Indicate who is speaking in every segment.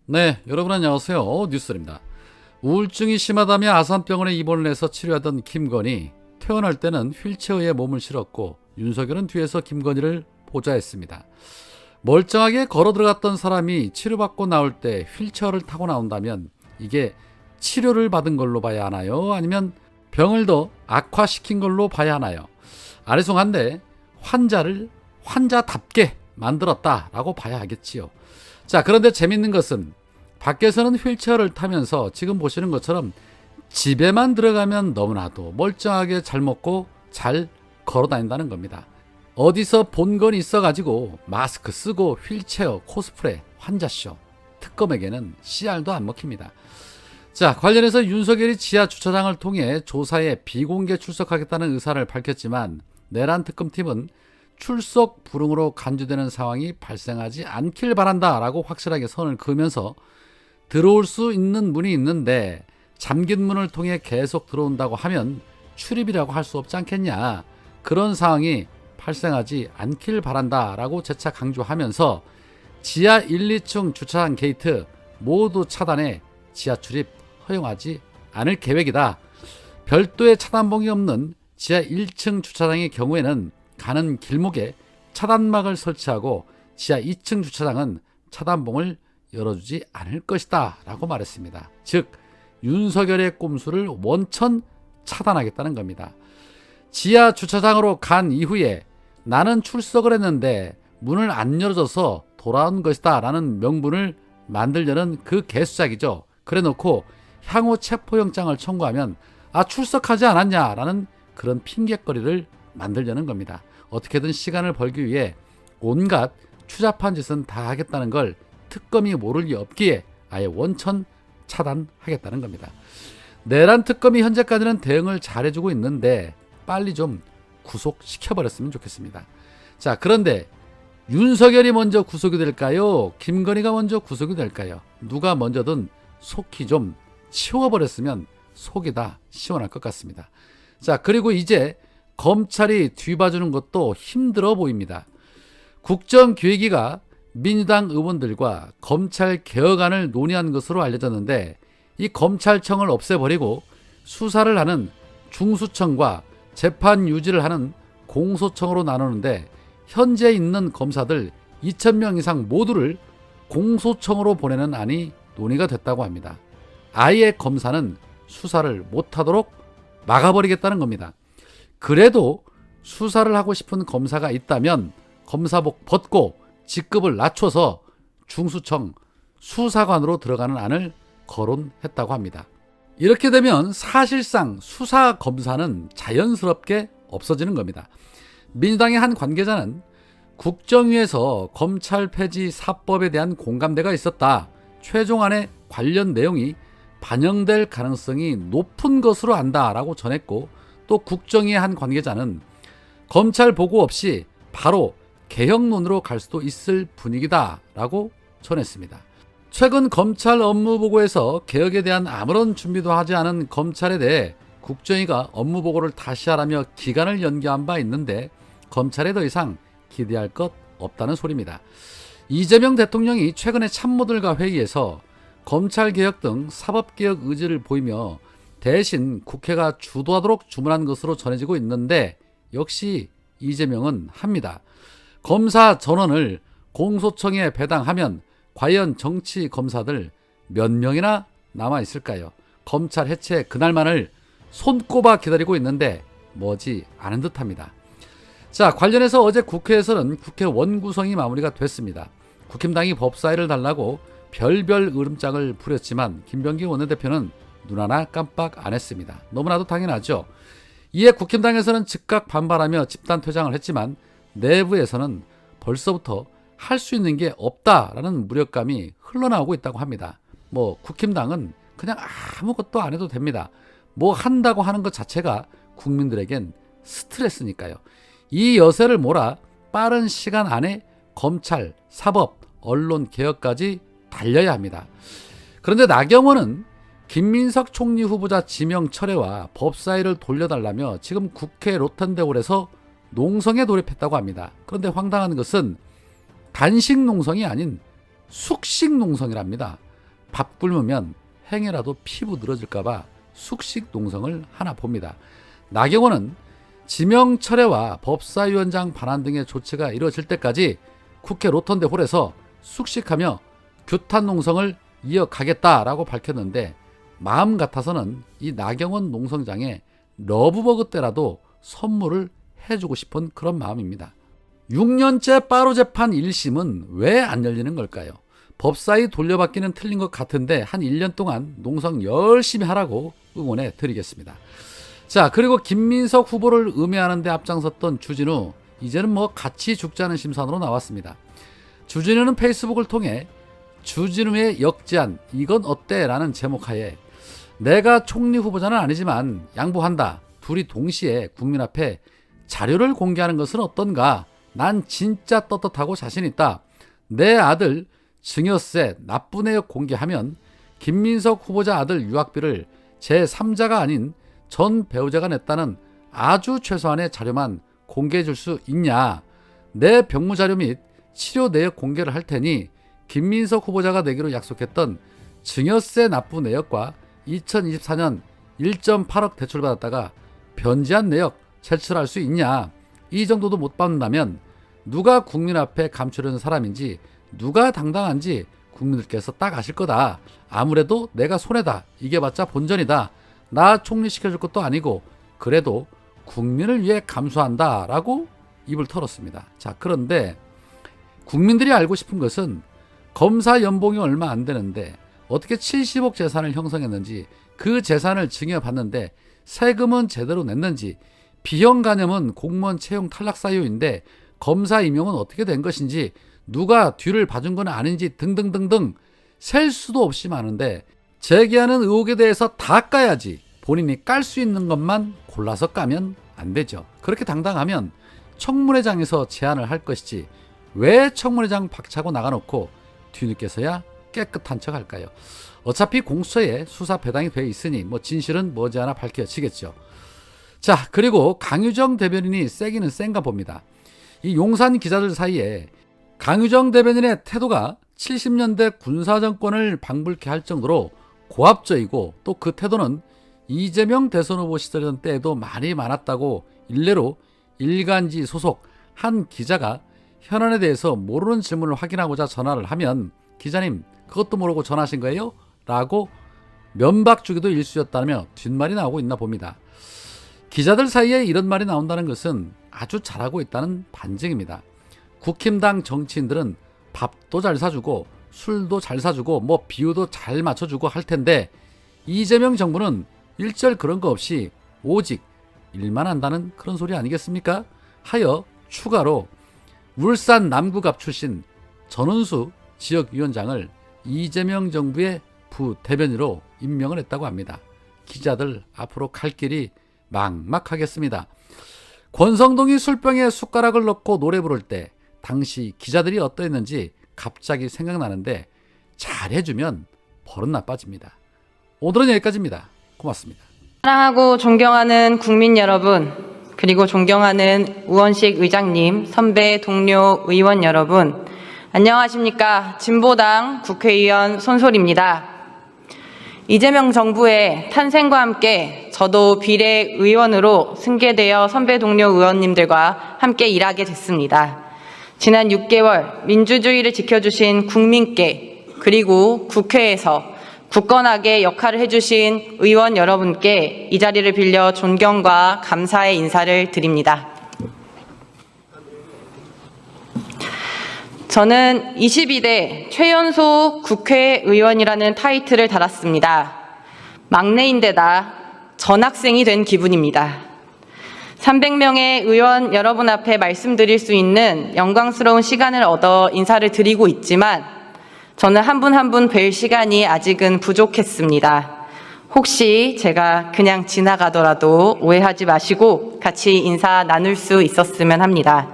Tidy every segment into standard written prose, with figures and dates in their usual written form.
Speaker 1: 네, 여러분 안녕하세요. 뉴스입니다. 우울증이 심하다며 아산병원에 입원을 해서 치료하던 김건희. 퇴원할 때는 휠체어에 몸을 실었고 윤석열은 뒤에서 김건희를 보좌했습니다. 멀쩡하게 걸어 들어갔던 사람이 치료받고 나올 때 휠체어를 타고 나온다면 이게 치료를 받은 걸로 봐야 하나요? 아니면 병을 더 악화시킨 걸로 봐야 하나요? 아리송한데 환자를 환자답게 만들었다라고 봐야 하겠지요. 자, 그런데 재밌는 것은 밖에서는 휠체어를 타면서 지금 보시는 것처럼 집에만 들어가면 너무나도 멀쩡하게 잘 먹고 잘 걸어 다닌다는 겁니다. 어디서 본 건 있어가지고 마스크 쓰고 휠체어, 코스프레, 환자쇼, 특검에게는 씨알도 안 먹힙니다. 자, 관련해서 윤석열이 지하 주차장을 통해 조사에 비공개 출석하겠다는 의사를 밝혔지만 내란 특검팀은 출석 불응으로 간주되는 상황이 발생하지 않길 바란다라고 확실하게 선을 그으면서 들어올 수 있는 문이 있는데 잠긴 문을 통해 계속 들어온다고 하면 출입이라고 할 수 없지 않겠냐. 그런 상황이 발생하지 않길 바란다라고 재차 강조하면서 지하 1, 2층 주차장 게이트 모두 차단해 지하 출입 허용하지 않을 계획이다. 별도의 차단봉이 없는 지하 1층 주차장의 경우에는 가는 길목에 차단막을 설치하고 지하 2층 주차장은 차단봉을 열어주지 않을 것이다 라고 말했습니다. 즉 윤석열의 꼼수를 원천 차단하겠다는 겁니다. 지하 주차장으로 간 이후에 나는 출석을 했는데 문을 안 열어줘서 돌아온 것이다 라는 명분을 만들려는 그 개수작이죠. 그래 놓고 향후 체포영장을 청구하면 출석하지 않았냐 라는 그런 핑계거리를 만들려는 겁니다. 어떻게든 시간을 벌기 위해 온갖 추잡한 짓은 다 하겠다는 걸 특검이 모를 리 없기에 아예 원천 차단하겠다는 겁니다. 내란 특검이 현재까지는 대응을 잘해주고 있는데 빨리 좀 구속시켜버렸으면 좋겠습니다. 자, 그런데 윤석열이 먼저 구속이 될까요? 김건희가 먼저 구속이 될까요? 누가 먼저든 속히 좀 치워버렸으면 속이 다 시원할 것 같습니다. 자, 그리고 이제 검찰이 뒤봐주는 것도 힘들어 보입니다. 국정기획위가 민주당 의원들과 검찰 개혁안을 논의한 것으로 알려졌는데 이 검찰청을 없애버리고 수사를 하는 중수청과 재판 유지를 하는 공소청으로 나누는데 현재 있는 검사들 2,000명 이상 모두를 공소청으로 보내는 안이 논의가 됐다고 합니다. 아예 검사는 수사를 못하도록 막아버리겠다는 겁니다. 그래도 수사를 하고 싶은 검사가 있다면 검사복 벗고 직급을 낮춰서 중수청 수사관으로 들어가는 안을 거론했다고 합니다. 이렇게 되면 사실상 수사 검사는 자연스럽게 없어지는 겁니다. 민주당의 한 관계자는 국정위에서 검찰 폐지 4법에 대한 공감대가 있었다. 최종안의 관련 내용이 반영될 가능성이 높은 것으로 안다라고 전했고 또 국정위의 한 관계자는 검찰 보고 없이 바로 개혁론으로 갈 수도 있을 분위기다라고 전했습니다. 최근 검찰 업무보고에서 개혁에 대한 아무런 준비도 하지 않은 검찰에 대해 국정위가 업무보고를 다시 하라며 기간을 연기한 바 있는데 검찰에 더 이상 기대할 것 없다는 소리입니다. 이재명 대통령이 최근에 참모들과 회의에서 검찰개혁 등 사법개혁 의지를 보이며 대신 국회가 주도하도록 주문한 것으로 전해지고 있는데 역시 이재명은 합니다. 검사 전원을 공소청에 배당하면 과연 정치 검사들 몇 명이나 남아있을까요? 검찰 해체 그날만을 손꼽아 기다리고 있는데 머지 않은 듯합니다. 자, 관련해서 어제 국회에서는 국회 원구성이 마무리가 됐습니다. 국힘당이 법사위를 달라고 별별 으름장을 부렸지만 김병기 원내대표는 눈 하나 깜빡 안 했습니다. 너무나도 당연하죠. 이에 국힘당에서는 즉각 반발하며 집단 퇴장을 했지만 내부에서는 벌써부터 할 수 있는 게 없다라는 무력감이 흘러나오고 있다고 합니다. 국힘당은 그냥 아무것도 안 해도 됩니다. 한다고 하는 것 자체가 국민들에겐 스트레스니까요. 이 여세를 몰아 빠른 시간 안에 검찰, 사법, 언론 개혁까지 달려야 합니다. 그런데 나경원은 김민석 총리 후보자 지명 철회와 법사위를 돌려달라며 지금 국회 로턴대홀에서 농성에 돌입했다고 합니다. 그런데 황당한 것은 단식 농성이 아닌 숙식 농성이랍니다. 밥 굶으면 행여라도 피부 늘어질까봐 숙식 농성을 하나 봅니다. 나경원은 지명 철회와 법사위원장 반환 등의 조치가 이루어질 때까지 국회 로턴대 홀에서 숙식하며 규탄 농성을 이어가겠다라고 밝혔는데, 마음 같아서는 이 나경원 농성장에 러브버그 때라도 선물을 해주고 싶은 그런 마음입니다. 6년째 빠루 재판 1심은 왜 안 열리는 걸까요? 법사위 돌려받기는 틀린 것 같은데 한 1년 동안 농성 열심히 하라고 응원해 드리겠습니다. 자, 그리고 김민석 후보를 음해하는 데 앞장섰던 주진우, 이제는 뭐 같이 죽자는 심산으로 나왔습니다. 주진우는 페이스북을 통해 주진우의 역제안 이건 어때? 라는 제목하에 내가 총리 후보자는 아니지만 양보한다. 둘이 동시에 국민 앞에 자료를 공개하는 것은 어떤가? 난 진짜 떳떳하고 자신 있다. 내 아들 증여세 납부 내역 공개하면 김민석 후보자 아들 유학비를 제3자가 아닌 전 배우자가 냈다는 아주 최소한의 자료만 공개해 줄 수 있냐? 내 병무 자료 및 치료 내역 공개를 할 테니 김민석 후보자가 내기로 약속했던 증여세 납부 내역과 2024년 1.8억 대출받았다가 변제한 내역 제출할 수 있냐? 이 정도도 못 받는다면 누가 국민 앞에 감추려는 사람인지, 누가 당당한지 국민들께서 딱 아실 거다. 아무래도 내가 손해다. 이게 봤자 본전이다. 나 총리 시켜줄 것도 아니고 그래도 국민을 위해 감수한다 라고 입을 털었습니다. 자, 그런데 국민들이 알고 싶은 것은 검사 연봉이 얼마 안 되는데 어떻게 70억 재산을 형성했는지, 그 재산을 증여받는데 세금은 제대로 냈는지, 비형 간염은 공무원 채용 탈락 사유인데 검사 임용은 어떻게 된 것인지, 누가 뒤를 봐준 건 아닌지 등등등등 셀 수도 없이 많은데, 제기하는 의혹에 대해서 다 까야지 본인이 깔 수 있는 것만 골라서 까면 안 되죠. 그렇게 당당하면 청문회장에서 제안을 할 것이지 왜 청문회장 박차고 나가놓고 뒤늦게서야 깨끗한 척 할까요? 어차피 공수처에 수사 배당이 돼 있으니 뭐 진실은 머지않아 밝혀지겠죠. 자, 그리고 강유정 대변인이 세기는 센가 봅니다. 이 용산 기자들 사이에 강유정 대변인의 태도가 70년대 군사정권을 방불케 할 정도로 고압적이고, 또 그 태도는 이재명 대선 후보 시절이던 때에도 많이 많았다고 일례로 일간지 소속 한 기자가 현안에 대해서 모르는 질문을 확인하고자 전화를 하면, 기자님 그것도 모르고 전화하신 거예요? 라고 면박 주기도 일쑤였다며 뒷말이 나오고 있나 봅니다. 기자들 사이에 이런 말이 나온다는 것은 아주 잘하고 있다는 반증입니다. 국힘당 정치인들은 밥도 잘 사주고 술도 잘 사주고 뭐 비유도 잘 맞춰주고 할 텐데, 이재명 정부는 일절 그런 거 없이 오직 일만 한다는 그런 소리 아니겠습니까? 하여 추가로 울산 남구갑 출신 전은수 지역위원장을 이재명 정부의 부대변인으로 임명을 했다고 합니다. 기자들 앞으로 갈 길이 막막하겠습니다. 권성동이 술병에 숟가락을 넣고 노래 부를 때 당시 기자들이 어떠했는지 갑자기 생각나는데, 잘해주면 버릇 나빠집니다. 오늘은 여기까지입니다. 고맙습니다.
Speaker 2: 사랑하고 존경하는 국민 여러분, 그리고 존경하는 우원식 의장님, 선배 동료 의원 여러분, 안녕하십니까. 진보당 국회의원 손솔입니다. 이재명 정부의 탄생과 함께 저도 비례의원으로 승계되어 선배 동료 의원님들과 함께 일하게 됐습니다. 지난 6개월 민주주의를 지켜주신 국민께, 그리고 국회에서 굳건하게 역할을 해주신 의원 여러분께 이 자리를 빌려 존경과 감사의 인사를 드립니다. 저는 22대 최연소 국회의원이라는 타이틀을 달았습니다. 막내인데다 전학생이 된 기분입니다. 300명의 의원 여러분 앞에 말씀드릴 수 있는 영광스러운 시간을 얻어 인사를 드리고 있지만, 저는 한 분 한 분 뵐 시간이 아직은 부족했습니다. 혹시 제가 그냥 지나가더라도 오해하지 마시고 같이 인사 나눌 수 있었으면 합니다.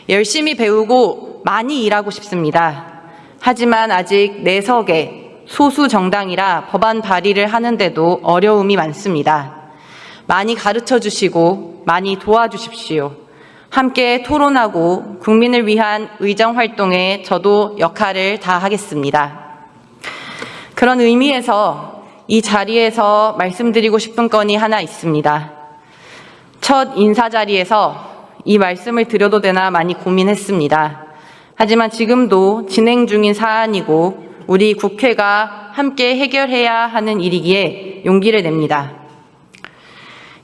Speaker 2: 열심히 배우고 많이 일하고 싶습니다. 하지만 아직 내석에 소수 정당이라 법안 발의를 하는데도 어려움이 많습니다. 많이 가르쳐 주시고 많이 도와주십시오. 함께 토론하고 국민을 위한 의정 활동에 저도 역할을 다하겠습니다. 그런 의미에서 이 자리에서 말씀드리고 싶은 건이 하나 있습니다. 첫 인사 자리에서 이 말씀을 드려도 되나 많이 고민했습니다. 하지만 지금도 진행 중인 사안이고 우리 국회가 함께 해결해야 하는 일이기에 용기를 냅니다.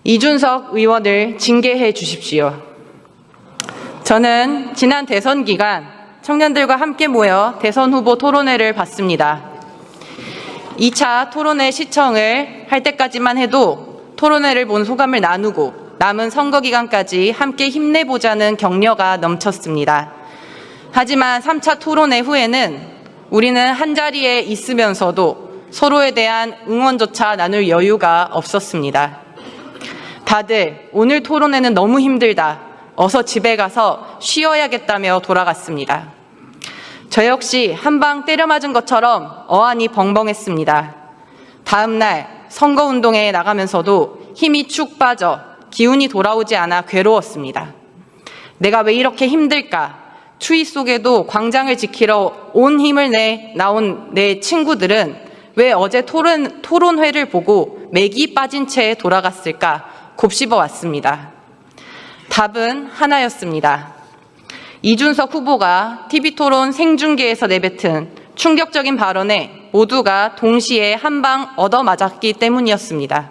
Speaker 2: 이준석 의원을 징계해 주십시오. 저는 지난 대선 기간 청년들과 함께 모여 대선 후보 토론회를 봤습니다. 2차 토론회 시청을 할 때까지만 해도 토론회를 본 소감을 나누고 남은 선거 기간까지 함께 힘내보자는 격려가 넘쳤습니다. 하지만 3차 토론회 후에는 우리는 한자리에 있으면서도 서로에 대한 응원조차 나눌 여유가 없었습니다. 다들 오늘 토론회는 너무 힘들다. 어서 집에 가서 쉬어야겠다며 돌아갔습니다. 저 역시 한 방 때려 맞은 것처럼 어안이 벙벙했습니다. 다음 날 선거운동에 나가면서도 힘이 축 빠져 기운이 돌아오지 않아 괴로웠습니다. 내가 왜 이렇게 힘들까? 추위 속에도 광장을 지키러 온 힘을 내 나온 내 친구들은 왜 어제 토론회를 보고 맥이 빠진 채 돌아갔을까? 곱씹어 왔습니다. 답은 하나였습니다. 이준석 후보가 TV토론 생중계에서 내뱉은 충격적인 발언에 모두가 동시에 한 방 얻어맞았기 때문이었습니다.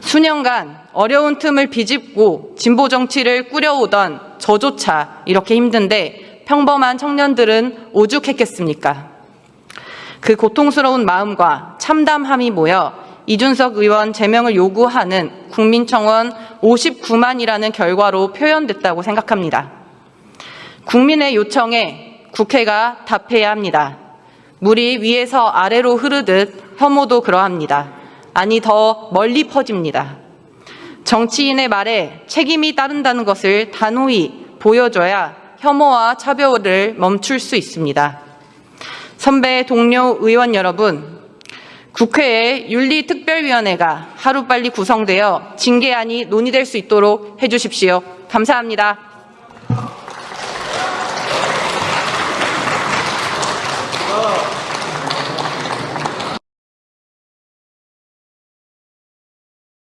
Speaker 2: 수년간 어려운 틈을 비집고 진보 정치를 꾸려오던 저조차 이렇게 힘든데 평범한 청년들은 오죽했겠습니까? 그 고통스러운 마음과 참담함이 모여 이준석 의원 제명을 요구하는 국민청원 59만이라는 결과로 표현됐다고 생각합니다. 국민의 요청에 국회가 답해야 합니다. 물이 위에서 아래로 흐르듯 혐오도 그러합니다. 아니 더 멀리 퍼집니다. 정치인의 말에 책임이 따른다는 것을 단호히 보여줘야 혐오와 차별을 멈출 수 있습니다. 선배 동료 의원 여러분, 국회의 윤리특별위원회가 하루빨리 구성되어 징계안이 논의될 수 있도록 해주십시오. 감사합니다.